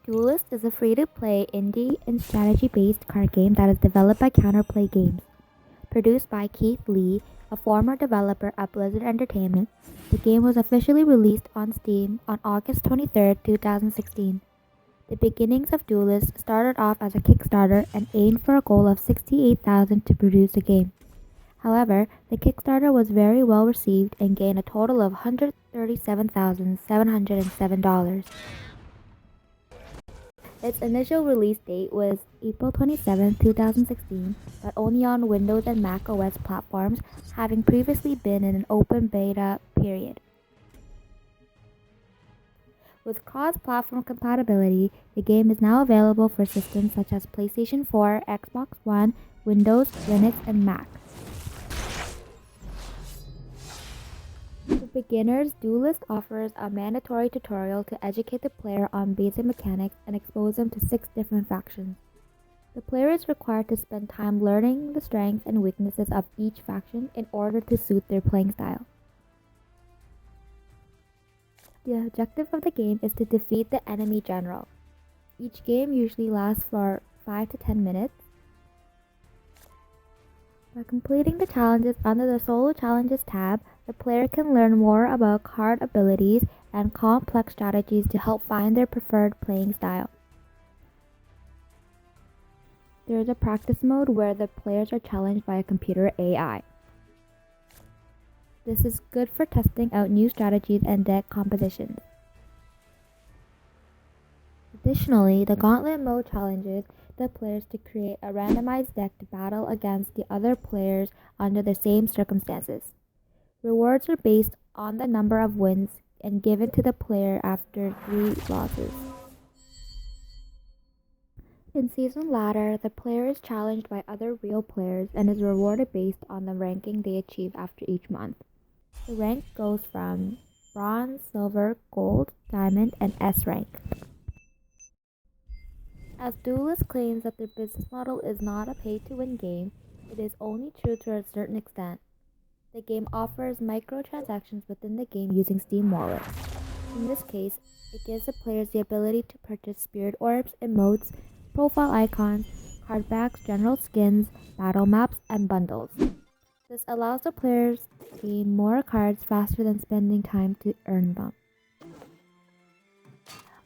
Duelist is a free-to-play indie and strategy-based card game that is developed by Counterplay Games. Produced by Keith Lee, a former developer at Blizzard Entertainment, the game was officially released on Steam on August 23, 2016. The beginnings of Duelist started off as a Kickstarter and aimed for a goal of $68,000 to produce a game. However, the Kickstarter was very well received and gained a total of $137,707. Its initial release date was April 27, 2016, but only on Windows and Mac OS platforms, having previously been in an open beta period. With cross-platform compatibility, the game is now available for systems such as PlayStation 4, Xbox One, Windows, Linux, and Mac. For beginners, Duelist offers a mandatory tutorial to educate the player on basic mechanics and expose them to 6 different factions. The player is required to spend time learning the strengths and weaknesses of each faction in order to suit their playing style. The objective of the game is to defeat the enemy general. Each game usually lasts for 5 to 10 minutes. By completing the challenges under the Solo Challenges tab, the player can learn more about card abilities and complex strategies to help find their preferred playing style. There is a practice mode where the players are challenged by a computer AI. This is good for testing out new strategies and deck compositions. Additionally, the Gauntlet mode challenges the players to create a randomized deck to battle against the other players under the same circumstances. Rewards are based on the number of wins and given to the player after 3 losses. In Season Ladder, the player is challenged by other real players and is rewarded based on the ranking they achieve after each month. The rank goes from Bronze, Silver, Gold, Diamond, and S rank. As Duelist claims that their business model is not a pay-to-win game, it is only true to a certain extent. The game offers microtransactions within the game using Steam Wallet. In this case, it gives the players the ability to purchase spirit orbs, emotes, profile icons, card packs, general skins, battle maps, and bundles. This allows the players to gain more cards faster than spending time to earn them.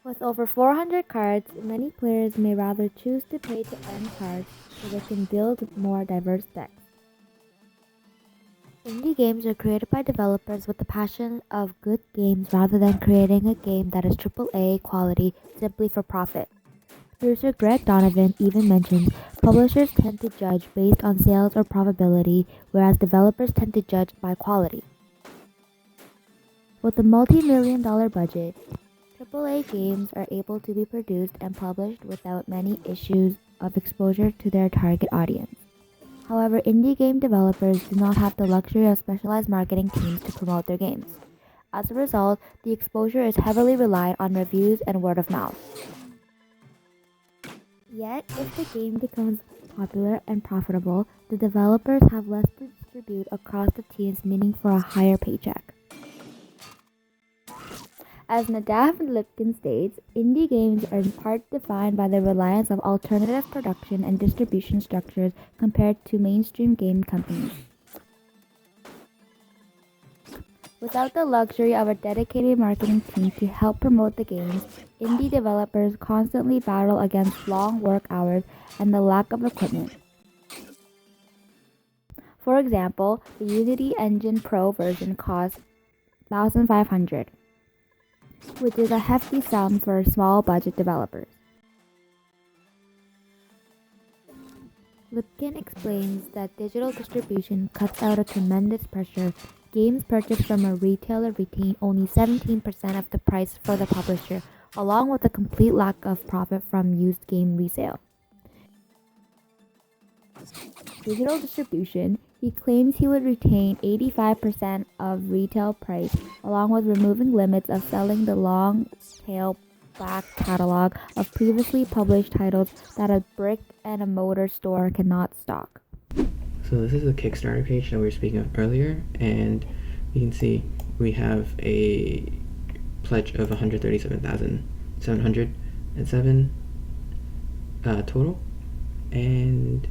With over 400 cards, many players may rather choose to pay to earn cards so they can build more diverse decks. Indie games are created by developers with the passion of good games rather than creating a game that is AAA quality simply for profit. Producer Greg Donovan even mentions publishers tend to judge based on sales or profitability, whereas developers tend to judge by quality. With a multi-million-dollar budget, AAA games are able to be produced and published without many issues of exposure to their target audience. However, indie game developers do not have the luxury of specialized marketing teams to promote their games. As a result, the exposure is heavily relied on reviews and word of mouth. Yet, if the game becomes popular and profitable, the developers have less to distribute across the teams, meaning for a higher paycheck. As Nadav Lipkin states, indie games are in part defined by the reliance of alternative production and distribution structures compared to mainstream game companies. Without the luxury of a dedicated marketing team to help promote the games, indie developers constantly battle against long work hours and the lack of equipment. For example, the Unity Engine Pro version costs $1,500, which is a hefty sum for small budget developers. Lipkin explains that digital distribution cuts out a tremendous pressure. Games purchased from a retailer retain only 17% of the price for the publisher, along with a complete lack of profit from used game resale. Digital distribution, he claims he would retain 85% of retail price, along with removing limits of selling the long-tail back catalog of previously published titles that a brick and a mortar store cannot stock. So this is the Kickstarter page that we were speaking of earlier, and you can see we have a pledge of $137,700 total. And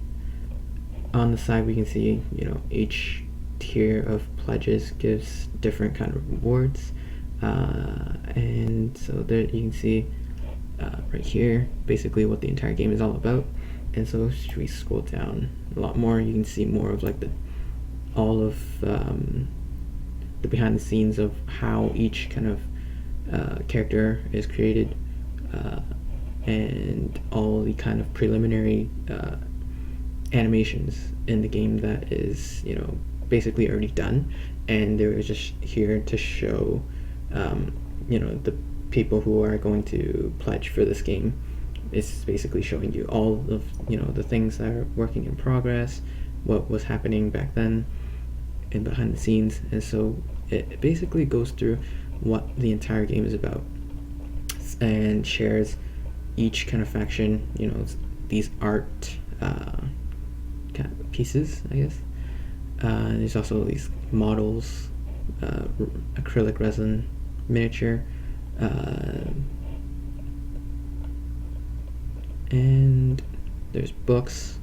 on the side we can see, each tier of pledges gives different kind of rewards. And so there you can see right here basically what the entire game is all about. And so should we scroll down a lot more, you can see more of like all of the behind the scenes of how each kind of character is created, and all the kind of preliminary animations in the game that is basically already done, and they were just here to show the people who are going to pledge for this game. It's basically showing you all of the things that are working in progress, what was happening back then and behind the scenes. And so it basically goes through what the entire game is about and shares each kind of faction, these art kind of pieces, I guess. There's also these models, acrylic resin, miniature, and there's books,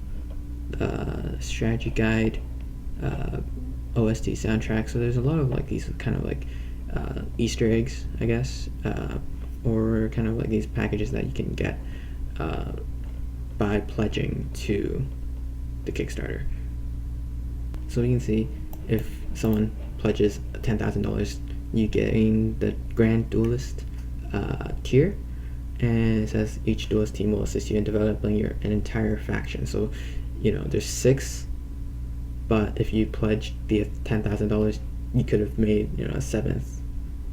strategy guide, OST soundtrack. So there's a lot of like these kind of like Easter eggs, I guess, or kind of like these packages that you can get by pledging to the Kickstarter. So you can see if someone pledges $10,000, you gain the Grand Duelist tier, and it says each duelist team will assist you in developing an entire faction. So there's 6, but if you pledged the $10,000, you could have made a 7th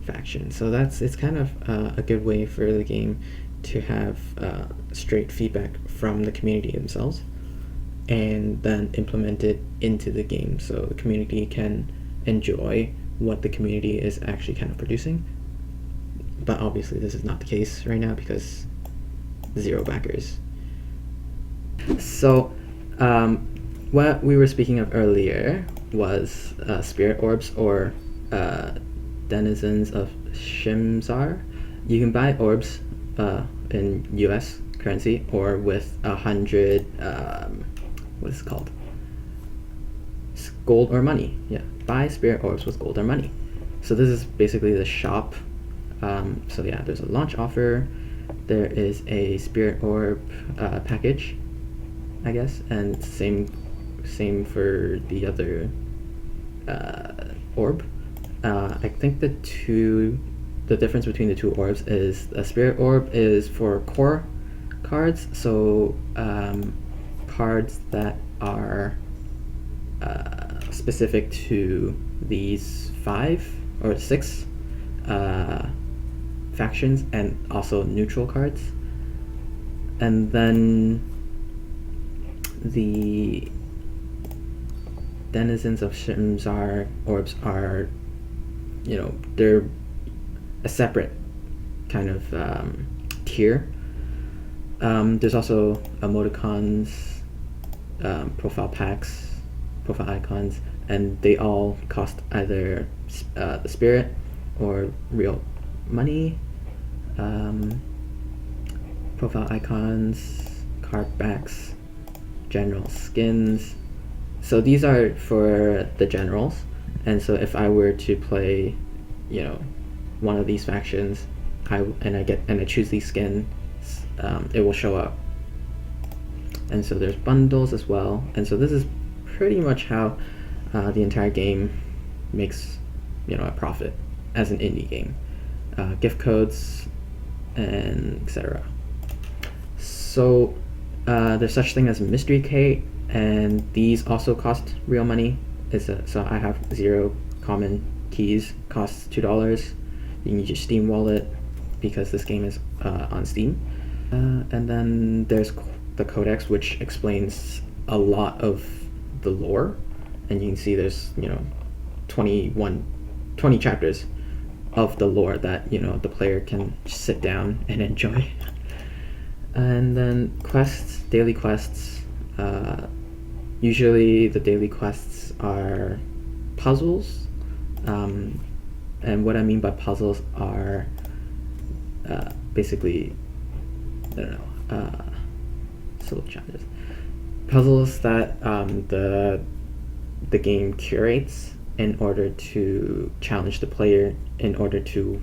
faction. So it's kind of a good way for the game to have straight feedback from the community themselves, and then implement it into the game so the community can enjoy what the community is actually kind of producing. But obviously this is not the case right now because 0 backers. So what we were speaking of earlier was spirit orbs, or denizens of Shimzar. You can buy orbs in US currency or with 100 what is it called? Gold or money. Yeah, buy spirit orbs with gold or money. So this is basically the shop. So yeah, there's a launch offer. There is a spirit orb package, I guess, and same for the other orb. I think the difference between the 2 orbs is a spirit orb is for core cards, so cards that are specific to these 5 or 6 factions, and also neutral cards. And then the denizens of Shimzar orbs are, they're a separate kind of tier. There's also emoticons, profile packs, profile icons, and they all cost either the spirit or real money. Profile icons, card backs, general skins. So these are for the generals, and so if I were to play, one of these factions, I choose these skins, it will show up. And so there's bundles as well, and so this is pretty much how the entire game makes a profit as an indie game. Gift codes and etc. So there's such thing as a mystery crate, and these also cost real money. So I have 0 common keys, costs $2. You can use your Steam wallet because this game is on Steam. And then there's the codex, which explains a lot of the lore, and you can see there's 20 chapters of the lore that the player can sit down and enjoy. And then quests, daily quests. Usually the daily quests are puzzles, and what I mean by puzzles are basically I don't know, solo challenges, puzzles that the game curates in order to challenge the player in order to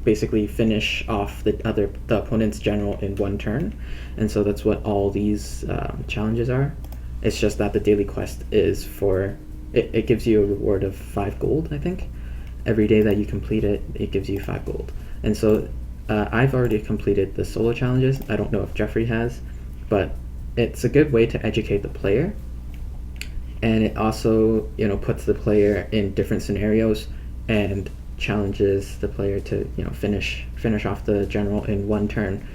basically finish off the opponent's general in one turn. And so that's what all these challenges are. It's just that the daily quest is for it gives you a reward of 5 gold, I think. Every day that you complete it, it gives you 5 gold. And so I've already completed the solo challenges. I don't know if Jeffrey has, but it's a good way to educate the player, and it also puts the player in different scenarios and challenges the player to finish off the general in one turn.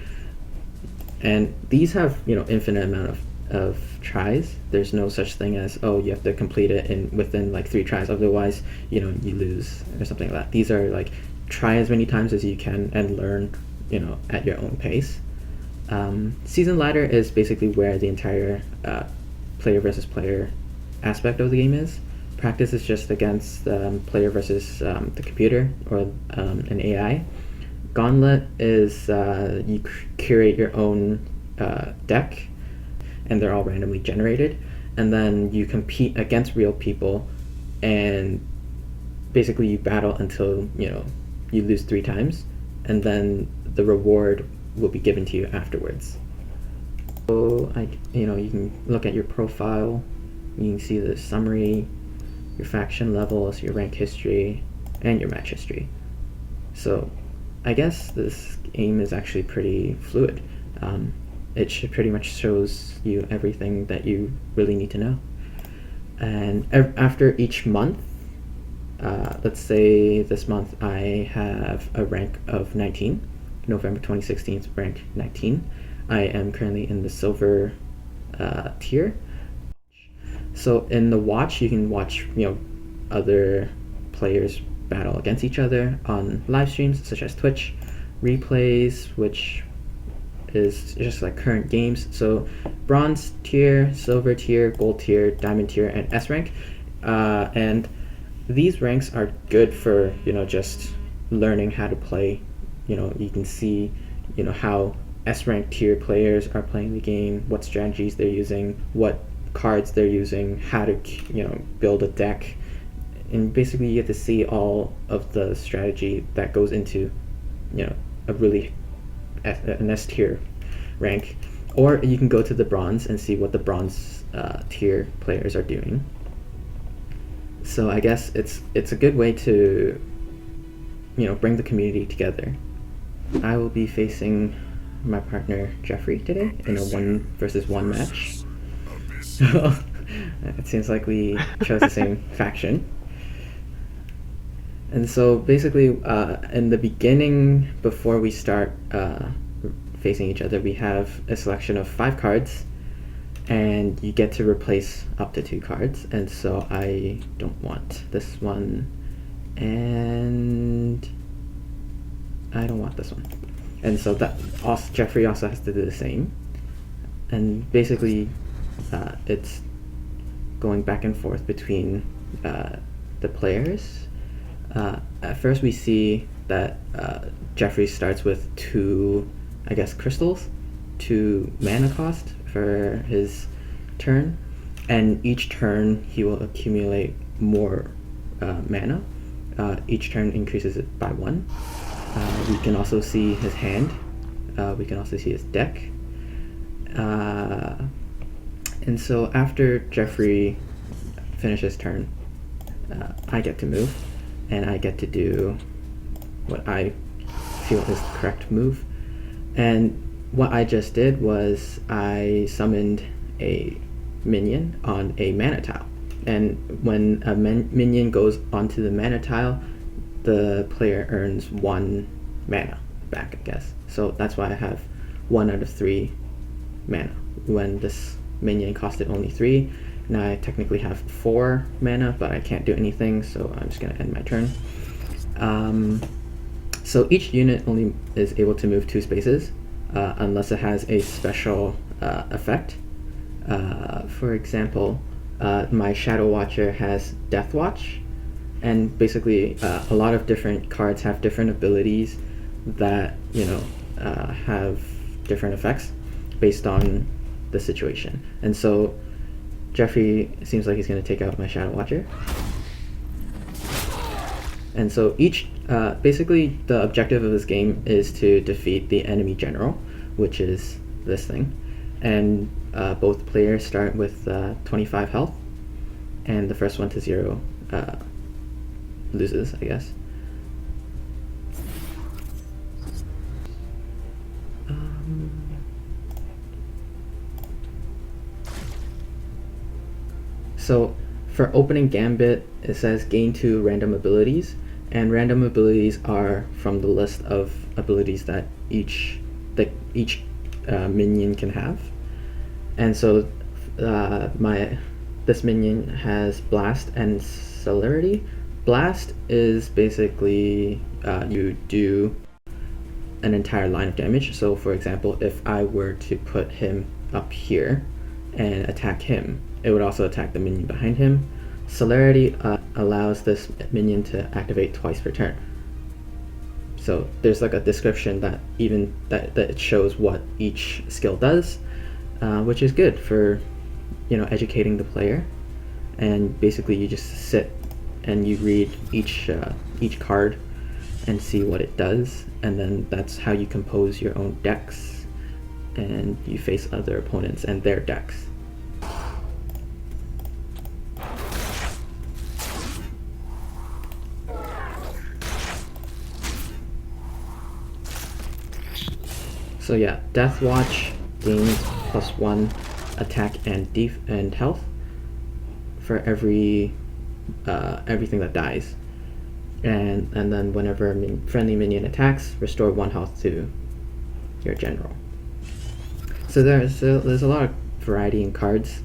And these have infinite amount of tries. There's no such thing as, oh, you have to complete it within like 3 tries, otherwise you lose or something like that. These are like, try as many times as you can and learn at your own pace. Season ladder is basically where the entire player versus player aspect of the game is. Practice is just against player versus the computer or an AI. Gauntlet is you curate your own deck, and they're all randomly generated, and then you compete against real people, and basically you battle until you lose 3 times, and then the reward will be given to you afterwards. So you can look at your profile. You can see the summary, your faction levels, your rank history, and your match history. So I guess this game is actually pretty fluid. It pretty much shows you everything that you really need to know. And after each month, let's say this month I have a rank of 19, November 2016, rank 19. I am currently in the silver tier. So in the watch, you can watch other players battle against each other on live streams such as Twitch, replays, which is just like current games. So bronze tier, silver tier, gold tier, diamond tier, and S rank. And these ranks are good for just learning how to play. You can see how S rank tier players are playing the game, what strategies they're using, what cards they're using, how to build a deck, and basically you get to see all of the strategy that goes into a really an S tier rank. Or you can go to the bronze and see what the bronze tier players are doing. So I guess it's a good way to bring the community together. I will be facing my partner Jeffrey today in a 1-versus-1 match. So it seems like we chose the same faction. And so basically in the beginning, before we start facing each other, we have a selection of 5 cards, and you get to replace up to 2 cards. And so I don't want this one, and I don't want this one. And so that also, Jeffrey also has to do the same. And basically it's going back and forth between the players. At first we see that Jeffrey starts with 2, I guess, crystals, 2 mana cost for his turn, and each turn he will accumulate more mana. Each turn increases it by 1. We can also see his hand. We can also see his deck. And so after Jeffrey finishes turn, I get to move, and I get to do what I feel is the correct move. And what I just did was I summoned a minion on a mana tile. And when a minion goes onto the mana tile, the player earns 1 mana back, I guess. So that's why I have 1 out of 3 mana. When this minion costed only 3, now I technically have 4 mana, but I can't do anything, so I'm just going to end my turn. So each unit only is able to move 2 spaces, unless it has a special effect. For example, my Shadow Watcher has Death Watch, and basically a lot of different cards have different abilities that have different effects based on the situation. And so Jeffrey seems like he's going to take out my Shadow Watcher. And so each, basically the objective of this game is to defeat the enemy general, which is this thing. And both players start with 25 health, and the first one to 0 loses, I guess. So for opening Gambit, it says gain 2 random abilities, and random abilities are from the list of abilities that each minion can have. And so this minion has Blast and Celerity. Blast is basically you do an entire line of damage. So for example, if I were to put him up here and attack him, it would also attack the minion behind him. Celerity allows this minion to activate twice per turn. So there's like a description that it shows what each skill does, which is good for educating the player. And basically you just sit and you read each card and see what it does, and then that's how you compose your own decks, and you face other opponents and their decks. So yeah, Death Watch gains +1 attack and health for everything that dies, and then whenever a friendly minion attacks, restore 1 health to your general. So there's a lot of variety in cards.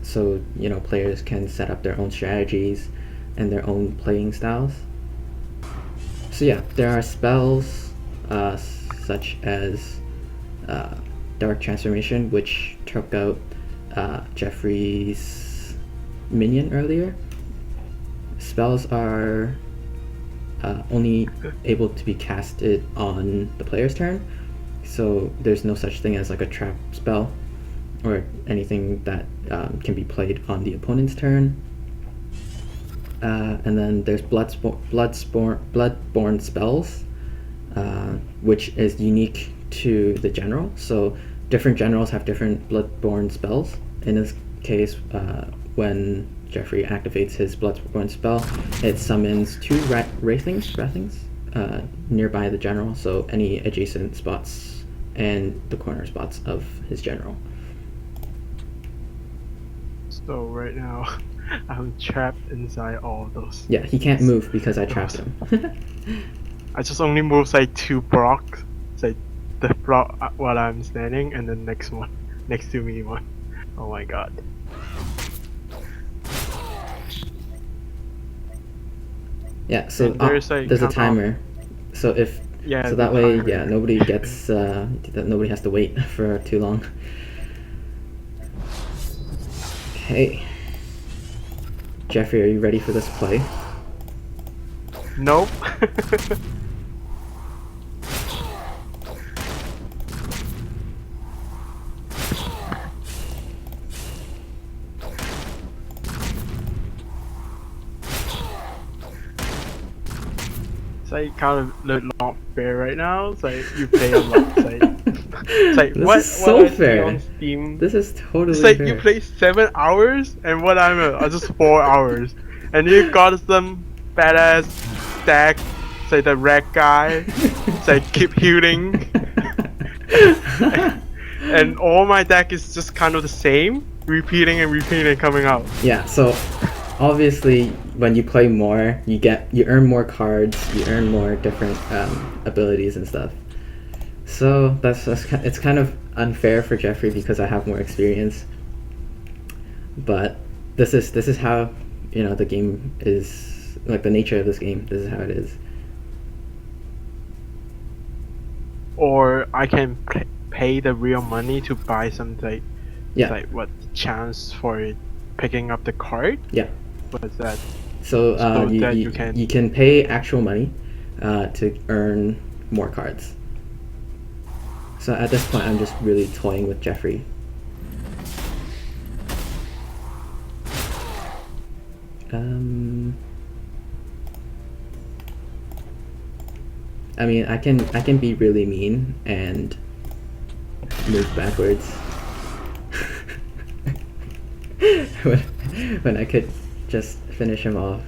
So players can set up their own strategies and their own playing styles. So yeah, there are spells such as Dark Transformation, which took out Jeffrey's minion earlier. Spells are only able to be casted on the player's turn, so there's no such thing as like a trap spell or anything that can be played on the opponent's turn. And then there's Bloodborne spells, which is unique to the general. So different generals have different Bloodborne spells. In this case, when Jeffrey activates his Bloodborne spell, it summons 2 Wrathings nearby the general, so any adjacent spots and the corner spots of his general. So right now, I'm trapped inside all of those. Yeah, he can't move because I trapped him. I just only move like 2 blocks, like the block while I'm standing, and the next one next to me one. Oh my god. Yeah, so there's a timer. So if so that way, timer. yeah, nobody gets nobody has to wait for too long. Okay, Jeffrey, are you ready for this play? Nope. It's like kind of not fair right now. It's like you pay a lot. It's like This what is so I see fair. on Steam. This is totally It's like fair. you play 7 hours, and what I'm just 4 hours, and you got some badass deck. It's like the red guy. It's like keep healing, and all my deck is just kind of the same, repeating and coming out. Yeah, so obviously when you play more, you earn more cards, you earn more different abilities and stuff. So it's kind of unfair for Jeffrey because I have more experience. But this is how the game is, like the nature of this game. This is how it is. Or I can pay the real money to buy something. Yeah. Like what chance for it picking up the card? Yeah. What's that? So that you can pay actual money to earn more cards. So at this point, I'm just really toying with Jeffrey. I mean, I can be really mean and move backwards when I could just finish him off.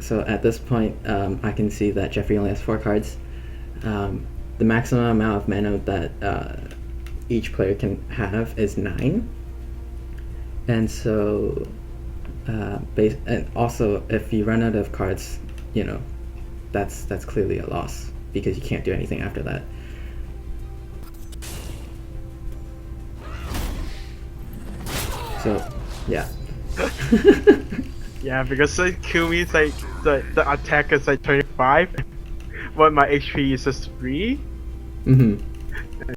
So at this point, I can see that Jeffrey only has 4 cards. The maximum amount of mana that each player can have is 9. And so, and also if you run out of cards, you know, that's clearly a loss because you can't do anything after that. So, yeah. Yeah, because they kill me, like the attack is like 25, but my HP is just 3. Mm-hmm.